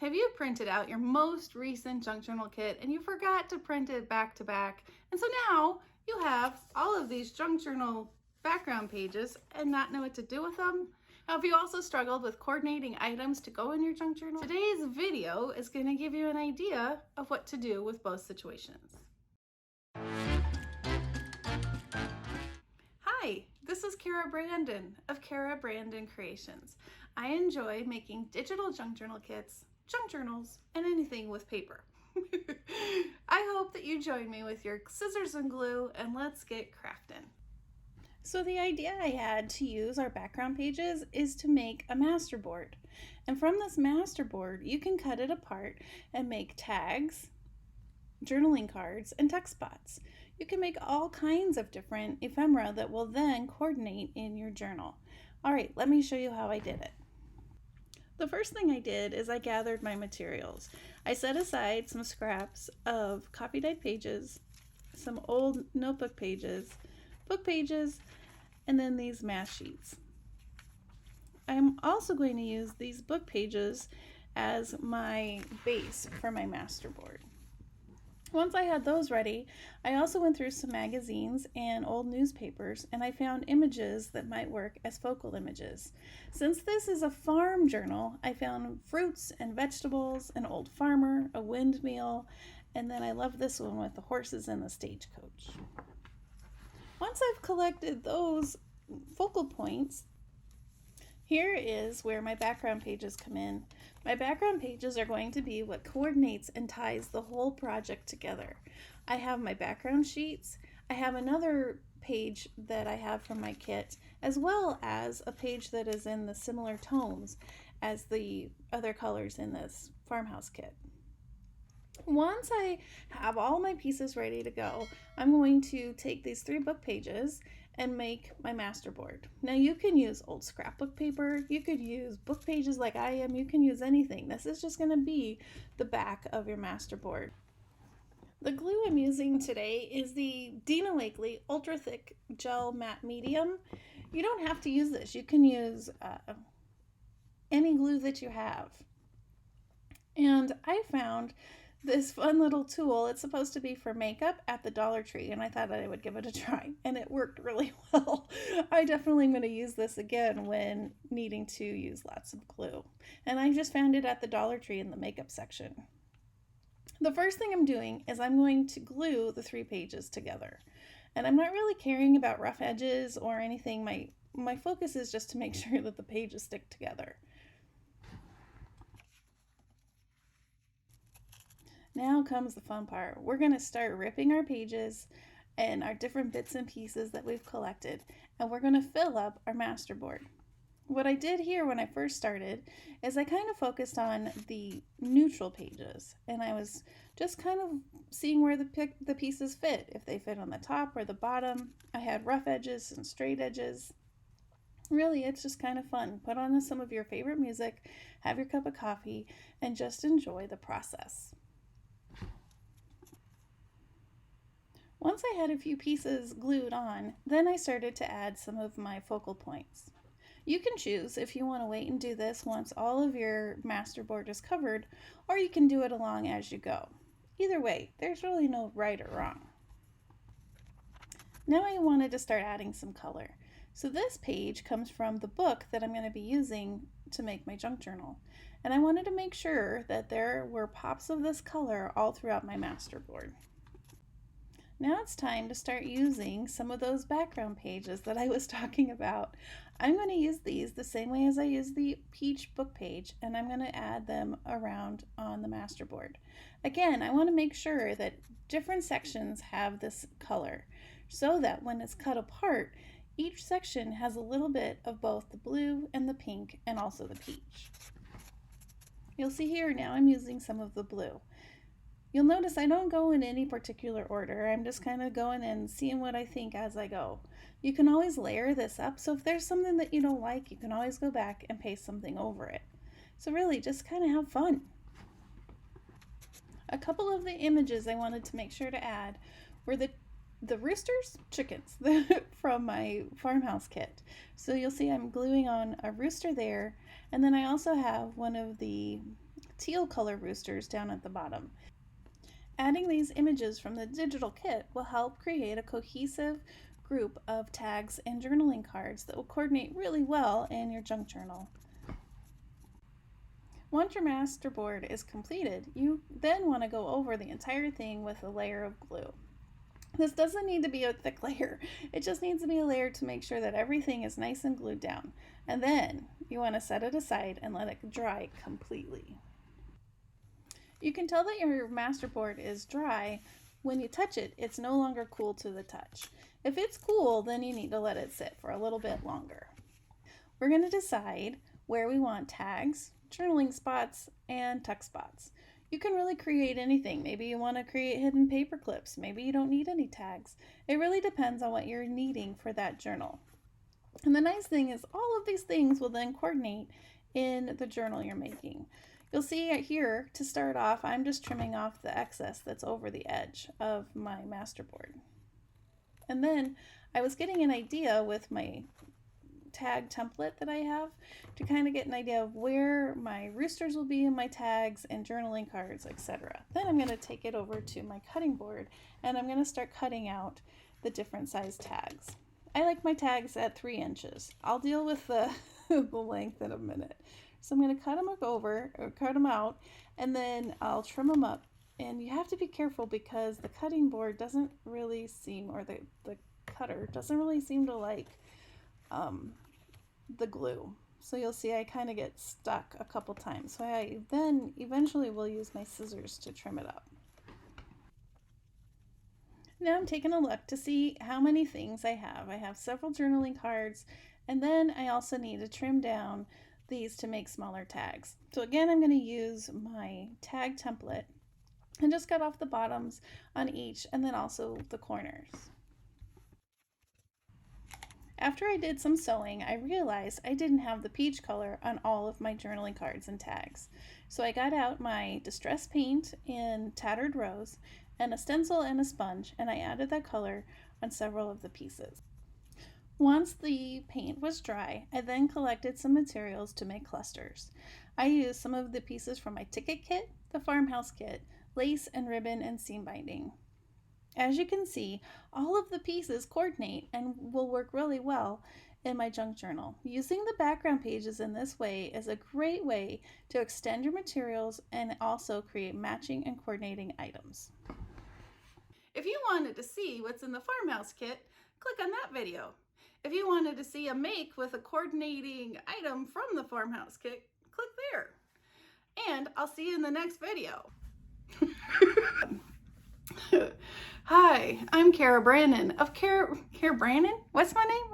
Have you printed out your most recent junk journal kit and you forgot to print it back to back? And so now you have all of these junk journal background pages and not know what to do with them? Have you also struggled with coordinating items to go in your junk journal? Today's video is going to give you an idea of what to do with both situations. Hi, this is Cara Brandon of CaraBrandonCreations. I enjoy making digital junk journal kits, junk journals, and anything with paper. I hope that you join me with your scissors and glue and let's get crafting. So the idea I had to use our background pages is to make a masterboard. And from this masterboard, you can cut it apart and make tags, journaling cards, and text spots. You can make all kinds of different ephemera that will then coordinate in your journal. All right, let me show you how I did it. The first thing I did is I gathered my materials. I set aside some scraps of copy dyed pages, some old notebook pages, book pages, and then these math sheets. I'm also going to use these book pages as my base for my masterboard. Once I had those ready, I also went through some magazines and old newspapers, and I found images that might work as focal images. Since this is a farm journal, I found fruits and vegetables, an old farmer, a windmill, and then I love this one with the horses and the stagecoach. Once I've collected those focal points, here is where my background pages come in. My background pages are going to be what coordinates and ties the whole project together. I have my background sheets. I have another page that I have from my kit, as well as a page that is in the similar tones as the other colors in this farmhouse kit. Once I have all my pieces ready to go, I'm going to take these 3 book pages and make my masterboard. Now you can use old scrapbook paper, you could use book pages like I am, you can use anything. This is just going to be the back of your masterboard. The glue I'm using today is the Dina Wakley Ultra Thick Gel Matte Medium. You don't have to use this, you can use any glue that you have. And I found this fun little tool. It's supposed to be for makeup at the Dollar Tree, and I thought that I would give it a try, and it worked really well. I definitely am going to use this again when needing to use lots of glue. And I just found it at the Dollar Tree in the makeup section. The first thing I'm doing is I'm going to glue the 3 pages together. And I'm not really caring about rough edges or anything. My focus is just to make sure that the pages stick together. Now comes the fun part. We're going to start ripping our pages and our different bits and pieces that we've collected, and we're going to fill up our masterboard. What I did here when I first started is I kind of focused on the neutral pages, and I was just kind of seeing where the pieces fit, if they fit on the top or the bottom. I had rough edges and straight edges. Really, it's just kind of fun. Put on some of your favorite music, have your cup of coffee, and just enjoy the process. Once I had a few pieces glued on, then I started to add some of my focal points. You can choose if you want to wait and do this once all of your masterboard is covered, or you can do it along as you go. Either way, there's really no right or wrong. Now I wanted to start adding some color. So this page comes from the book that I'm going to be using to make my junk journal. And I wanted to make sure that there were pops of this color all throughout my masterboard. Now it's time to start using some of those background pages that I was talking about. I'm going to use these the same way as I use the peach book page, and I'm going to add them around on the masterboard. Again, I want to make sure that different sections have this color so that when it's cut apart, each section has a little bit of both the blue and the pink and also the peach. You'll see here now I'm using some of the blue. You'll notice I don't go in any particular order. I'm just kind of going and seeing what I think as I go. You can always layer this up, so if there's something that you don't like, you can always go back and paste something over it. So really, just kind of have fun. A couple of the images I wanted to make sure to add were the roosters, chickens, from my farmhouse kit. So you'll see I'm gluing on a rooster there, and then I also have one of the teal color roosters down at the bottom. Adding these images from the digital kit will help create a cohesive group of tags and journaling cards that will coordinate really well in your junk journal. Once your masterboard is completed, you then want to go over the entire thing with a layer of glue. This doesn't need to be a thick layer. It just needs to be a layer to make sure that everything is nice and glued down. And then you want to set it aside and let it dry completely. You can tell that your masterboard is dry when you touch it. It's no longer cool to the touch. If it's cool, then you need to let it sit for a little bit longer. We're going to decide where we want tags, journaling spots, and tuck spots. You can really create anything. Maybe you want to create hidden paper clips. Maybe you don't need any tags. It really depends on what you're needing for that journal. And the nice thing is all of these things will then coordinate in the journal you're making. You'll see here, to start off, I'm just trimming off the excess that's over the edge of my masterboard. And then I was getting an idea with my tag template that I have to kind of get an idea of where my roosters will be in my tags and journaling cards, etc. Then I'm going to take it over to my cutting board and I'm going to start cutting out the different size tags. I like my tags at 3 inches. I'll deal with the length in a minute. So I'm going to cut them out, and then I'll trim them up. And you have to be careful because the cutting board doesn't really seem, or the cutter doesn't really seem to like the glue. So you'll see I kind of get stuck a couple times. So I then eventually will use my scissors to trim it up. Now I'm taking a look to see how many things I have. I have several journaling cards, and then I also need to trim down these to make smaller tags. So again, I'm going to use my tag template and just cut off the bottoms on each and then also the corners. After I did some sewing, I realized I didn't have the peach color on all of my journaling cards and tags. So I got out my distress paint in Tattered Rose and a stencil and a sponge, and I added that color on several of the pieces. Once the paint was dry, I then collected some materials to make clusters. I used some of the pieces from my ticket kit, the farmhouse kit, lace and ribbon, and seam binding. As you can see, all of the pieces coordinate and will work really well in my junk journal. Using the background pages in this way is a great way to extend your materials and also create matching and coordinating items. If you wanted to see what's in the farmhouse kit, click on that video. If you wanted to see a make with a coordinating item from the farmhouse kit, click there. And I'll see you in the next video. Hi, I'm Cara Brandon of Cara Brandon? What's my name?